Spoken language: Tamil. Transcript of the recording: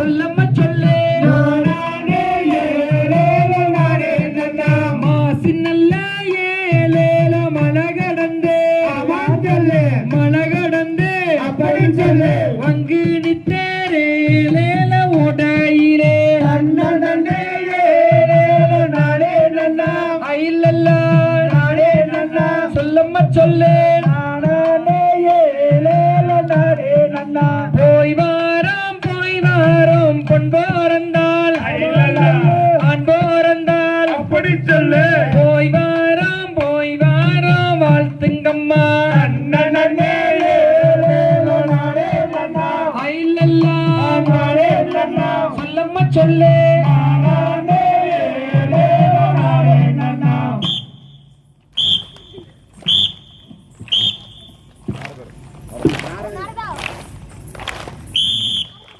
சொல்லம்மா சொல்லு நானே ஏலேல நானே நன்னா மாசி நல்ல ஏலேல மலை கடந்து அவன் சொல்லு மலை கடந்து அப்படி சொல்லு வங்கு நித்தேலேல உடையிலே நன்னே ஏலேல நானே நன்னா ஐலல்லா நானே நன்னா சொல்லம்மா சொல்லு நானே ஏலேல நானே நன்னா போய் வாரம் பொன் போறந்தாள் ஆண் போறந்தாள் அப்படி சொல்லு போய் வாரம் வாழ்த்துங்கம்மா நன்னே ஏலேல நானே நன்னா ஐலல்லா நானே நன்னா சொல்லம்மா சொல்லு